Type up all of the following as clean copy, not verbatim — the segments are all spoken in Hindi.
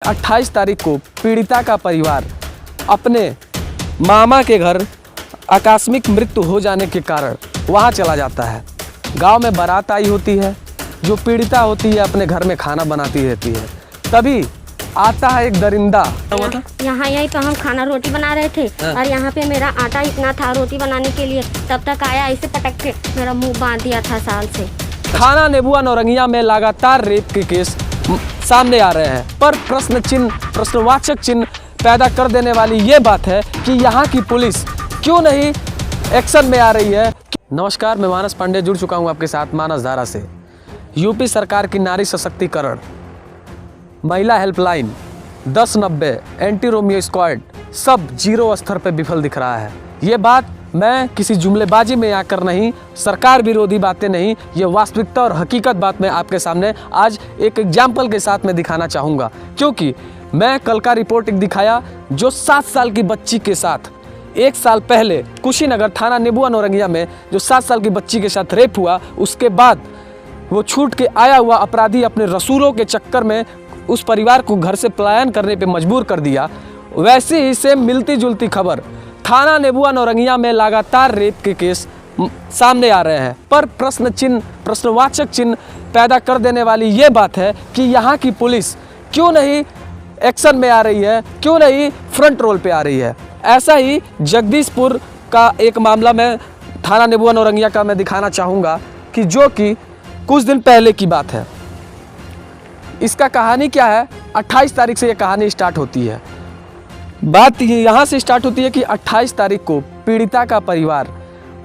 28 तारीख को पीड़िता का परिवार अपने मामा के घर आकस्मिक मृत्यु हो जाने के कारण वहां चला जाता है। गांव में बारात आई होती है। जो पीड़िता होती है अपने घर में खाना बनाती रहती है। तभी आता है एक दरिंदा। यहाँ यहीं पे हम खाना रोटी बना रहे थे और यहाँ पे मेरा आटा इतना था रोटी बनाने के लिए, तब तक आया ऐसे पटक के मेरा मुंह बांध दिया था साल से। थाना नेबुआ नौरंगिया में लगातार रेप के केस सामने आ रहे हैं, पर प्रश्नवाचक चिन्ह पैदा कर देने वाली ये बात है कि यहाँ की पुलिस क्यों नहीं एक्शन में आ रही है। नमस्कार, मैं मानस पांडे जुड़ चुका हूँ आपके साथ मानस धारा से। यूपी सरकार की नारी सशक्तिकरण, महिला हेल्पलाइन, 1090, एंटी रोमियो स्क्वाड सब जीरो स्तर पर विफल दिख रहा है। ये बात मैं किसी जुमलेबाजी में आकर नहीं, सरकार विरोधी बातें नहीं, ये वास्तविकता और हकीकत बात मैं आपके सामने आज एक एग्जाम्पल के साथ में दिखाना चाहूँगा। क्योंकि मैं कल का रिपोर्ट एक दिखाया जो 7 साल की बच्ची के साथ 1 साल पहले कुशीनगर थाना नेबुआ नौरंगिया में जो 7 साल की बच्ची के साथ रेप हुआ, उसके बाद वो छूट के आया हुआ अपराधी अपने रसूलों के चक्कर में उस परिवार को घर से पलायन करने पे मजबूर कर दिया। वैसे ही से मिलती जुलती खबर थाना नेबुआ नौरंगिया में लगातार रेप के केस सामने आ रहे हैं, पर प्रश्नवाचक चिन्ह पैदा कर देने वाली ये बात है कि यहाँ की पुलिस क्यों नहीं एक्शन में आ रही है, क्यों नहीं फ्रंट रोल पे आ रही है। ऐसा ही जगदीशपुर का एक मामला मैं थाना नेबुआ नौरंगिया का मैं दिखाना चाहूँगा कि जो कि कुछ दिन पहले की बात है। इसका कहानी क्या है, 28 तारीख से ये कहानी स्टार्ट होती है। बात यहाँ से स्टार्ट होती है कि 28 तारीख को पीड़िता का परिवार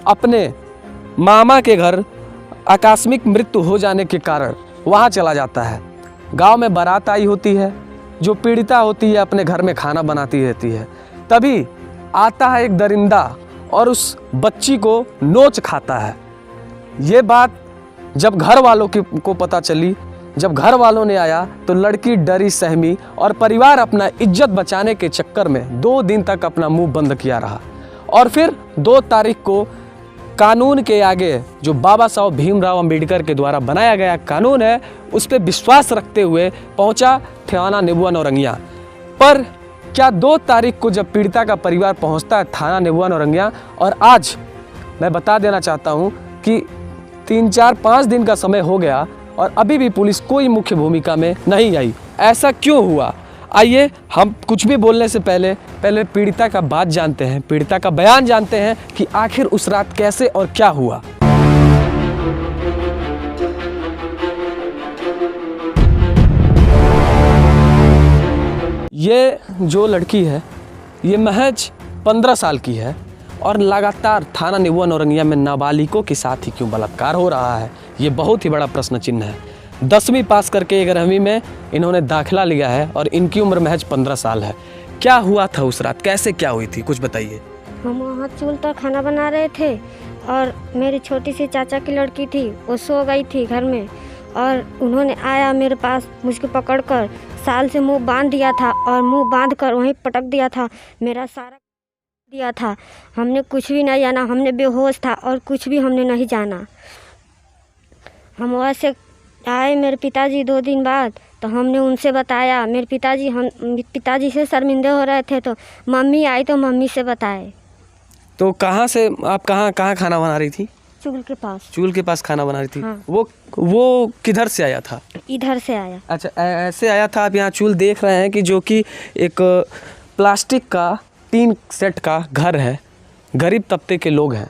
अपने मामा के घर आकस्मिक मृत्यु हो जाने के कारण वहाँ चला जाता है। गांव में बारात आई होती है। जो पीड़िता होती है अपने घर में खाना बनाती रहती है। तभी आता है एक दरिंदा और उस बच्ची को नोच खाता है। ये बात जब घर वालों को पता चली, जब घर वालों ने आया तो लड़की डरी सहमी और परिवार अपना इज्जत बचाने के चक्कर में 2 दिन तक अपना मुंह बंद किया रहा। और फिर 2 तारीख को कानून के आगे जो बाबा साहब भीमराव अंबेडकर के द्वारा बनाया गया कानून है, उस पर विश्वास रखते हुए पहुंचा थाना नेबुआ नौरंगिया। पर क्या 2 तारीख को जब पीड़िता का परिवार पहुंचता है थाना नेबुआ नौरंगिया, और आज मैं बता देना चाहता हूं कि 3, 4, 5 दिन का समय हो गया और अभी भी पुलिस कोई मुख्य भूमिका में नहीं आई। ऐसा क्यों हुआ? आइए हम कुछ भी बोलने से पहले पीड़िता का बात जानते हैं, पीड़िता का बयान जानते हैं कि आखिर उस रात कैसे और क्या हुआ। ये जो लड़की है ये महज 15 साल की है और लगातार थाना नेबुआ नौरंगिया में नाबालिगों के साथ ही क्यों बलात्कार हो रहा है, ये बहुत ही बड़ा प्रश्न चिन्ह है। 10वीं पास करके 11वीं में इन्होंने दाखिला लिया है और इनकी उम्र महज 15 साल है। क्या हुआ था उस रात, कैसे क्या हुई थी, कुछ बताइए। हम वहाँ चूल्हे पर खाना बना रहे थे और मेरी छोटी सी चाचा की लड़की थी, वो सो गई थी घर में और उन्होंने आया मेरे पास, मुझको पकड़कर साल से मुंह बांध दिया था और मुंह बांध कर वहीं पटक दिया था, मेरा सारा दिया था। हमने कुछ भी नहीं जाना, हमने बेहोश था और कुछ भी हमने नहीं जाना। हम वहाँ से आए मेरे पिताजी 2 दिन बाद, तो हमने उनसे बताया। मेरे पिताजी से शर्मिंदे हो रहे थे, तो मम्मी आई तो मम्मी से बताए। तो कहाँ से आप कहाँ खाना बना रही थी? चूल्हे के पास। चूल्हे के पास खाना बना रही थी। हाँ। वो किधर से आया था? इधर से आया। अच्छा, ऐसे आया था। आप यहाँ चूल्हा देख रहे हैं कि जो कि एक प्लास्टिक का 3 सेट का घर है, गरीब तबके के लोग हैं,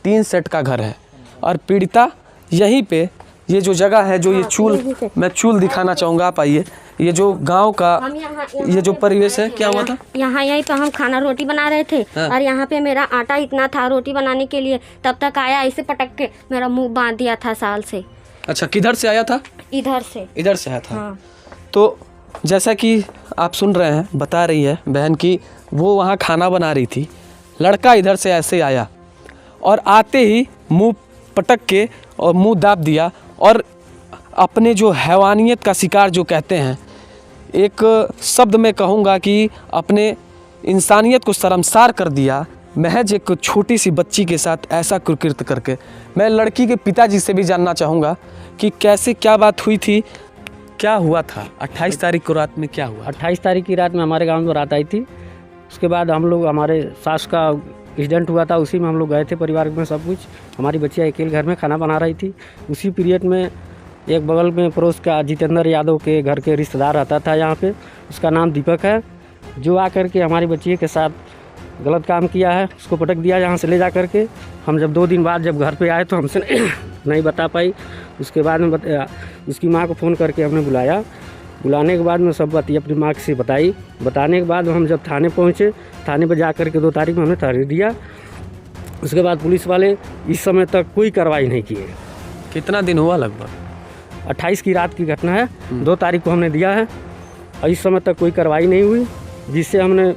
3 सेट का घर है और पीड़िता यहीं पे, ये जो जगह है, जो ये चूल्हा, मैं चूल्हा दिखाना चाहूँगा, आप आइए। ये जो गांव का ये जो परिवेश है, क्या हुआ था? यहाँ यहीं पे हम खाना रोटी बना रहे थे। हाँ। और यहाँ पे मेरा आटा इतना था रोटी बनाने के लिए, तब तक आया ऐसे पटक के मेरा मुंह बांध दिया था साल से। अच्छा, किधर से आया था? इधर से आया था। हाँ। तो जैसा कि आप सुन रहे हैं, बता रही है बहन की वो वहाँ खाना बना रही थी, लड़का इधर से ऐसे आया और आते ही मुंह पटक के और मुंह दाब दिया और अपने जो हैवानियत का शिकार जो कहते हैं, एक शब्द में कहूँगा कि अपने इंसानियत को शर्मसार कर दिया महज एक छोटी सी बच्ची के साथ ऐसा कुकृत्य करके। मैं लड़की के पिताजी से भी जानना चाहूँगा कि कैसे क्या बात हुई थी, क्या हुआ था 28 तारीख को रात में, क्या हुआ? 28 तारीख की रात में हमारे गांव में बारात आई थी। उसके बाद हम लोग, हमारे सास का एक्सीडेंट हुआ था, उसी में हम लोग गए थे परिवार में सब कुछ। हमारी बच्चियाँ अकेले घर में खाना बना रही थी। उसी पीरियड में एक बगल में पड़ोस का जितेंद्र यादव के घर के रिश्तेदार रहता था यहाँ पे, उसका नाम दीपक है, जो आकर के हमारी बच्ची के साथ गलत काम किया है। उसको पटक दिया यहाँ से ले जा कर के। हम जब 2 दिन बाद जब घर पे आए तो हमसे नहीं बता पाई। उसके बाद में उसकी माँ को फ़ोन करके हमने बुलाया। बुलाने के बाद में सब बात अपनी माँ से बताई। बताने के बाद हम जब थाने पहुँचे, थाने पर जा कर के 2 तारीख में हमने तहरीर दिया। उसके बाद पुलिस वाले इस समय तक कोई कार्रवाई नहीं किए। कितना दिन हुआ लगभग? 28 की रात की घटना है, 2 तारीख को हमने दिया है और इस समय तक कोई कार्रवाई नहीं हुई। जिससे हमने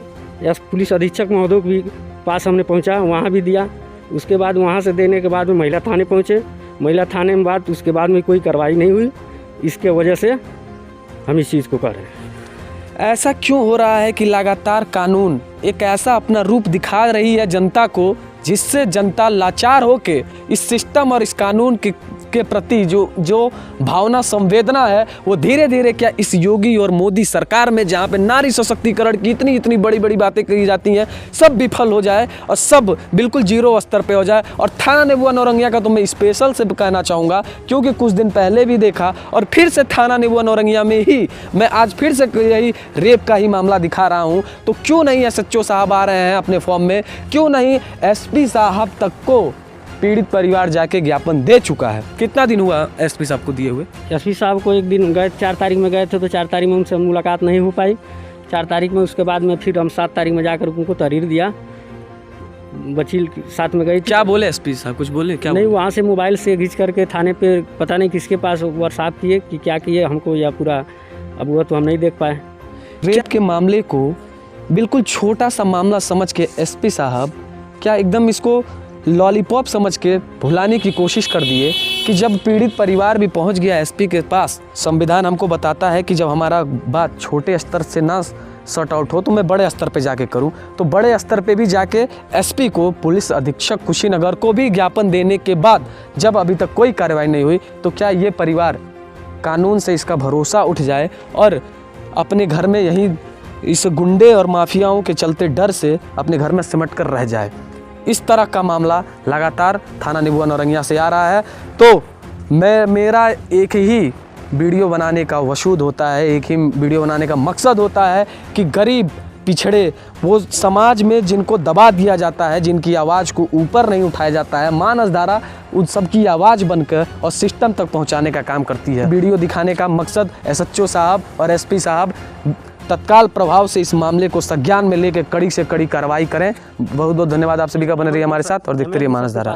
पुलिस अधीक्षक महोदय के भी पास हमने पहुंचा, वहां भी दिया। उसके बाद वहां से देने के बाद में महिला थाने पहुंचे। महिला थाने में बात, उसके बाद में कोई कार्रवाई नहीं हुई। इसके वजह से हम इस चीज़ को कर रहे हैं। ऐसा क्यों हो रहा है कि लगातार कानून एक ऐसा अपना रूप दिखा रही है जनता को, जिससे जनता लाचार होके इस सिस्टम और इस कानून के प्रति जो भावना संवेदना है, वो धीरे धीरे क्या इस योगी और मोदी सरकार में, जहाँ पे नारी सशक्तिकरण की इतनी बड़ी बड़ी बातें कही जाती हैं, सब विफल हो जाए और सब बिल्कुल जीरो स्तर पे हो जाए। और थाना नेबुआ नौरंगिया का तो मैं स्पेशल से कहना चाहूँगा, क्योंकि कुछ दिन पहले भी देखा और फिर से थाना नेबुआ नौरंगिया में ही मैं आज फिर से यही रेप का ही मामला दिखा रहा हूँ। तो क्यों नहीं SHO साहब आ रहे हैं अपने फॉर्म में? क्यों नहीं SP साहब तक को पीड़ित परिवार जाके ज्ञापन दे चुका है? कितना दिन हुआ SP साहब को दिए हुए? SP साहब को एक दिन गए, 4 तारीख में गए थे, तो 4 तारीख में उनसे मुलाकात नहीं हो पाई। 4 तारीख में, उसके बाद में फिर हम 7 तारीख में जाकर उनको तहरीर दिया। बच्ची साथ में गई। क्या बोले SP साहब? कुछ बोले क्या? नहीं, वहाँ से मोबाइल से खींच करके थाने पे पता नहीं किसके पास व्हाट्सएप किए कि क्या किए हमको, या पूरा अब वो तो हम नहीं देख पाए। रेप के मामले को बिल्कुल छोटा सा मामला समझ के SP साहब क्या एकदम इसको लॉलीपॉप समझ के भुलाने की कोशिश कर दिए कि जब पीड़ित परिवार भी पहुंच गया SP के पास। संविधान हमको बताता है कि जब हमारा बात छोटे स्तर से ना सॉर्ट आउट हो तो मैं बड़े स्तर पे जाके करूं। तो बड़े स्तर पे भी जाके SP को, पुलिस अधीक्षक कुशीनगर को भी ज्ञापन देने के बाद जब अभी तक कोई कार्रवाई नहीं हुई, तो क्या ये परिवार कानून से इसका भरोसा उठ जाए और अपने घर में यहीं इस गुंडे और माफियाओं के चलते डर से अपने घर में सिमट कर रह जाए? इस तरह का मामला लगातार थाना नेबुआ नौरंगिया से आ रहा है। तो मेरा एक ही वीडियो बनाने का वसूद होता है, एक ही वीडियो बनाने का मकसद होता है कि गरीब, पिछड़े, वो समाज में जिनको दबा दिया जाता है, जिनकी आवाज़ को ऊपर नहीं उठाया जाता है, मानस धारा उन सबकी आवाज़ बनकर और सिस्टम तक पहुंचाने का काम करती है। वीडियो दिखाने का मकसद SHO साहब और SP साहब तत्काल प्रभाव से इस मामले को संज्ञान में लेकर कड़ी से कड़ी कार्रवाई करें। बहुत बहुत धन्यवाद आप सभी का बने रहिए हमारे साथ और देखते रहिए मानस धारा।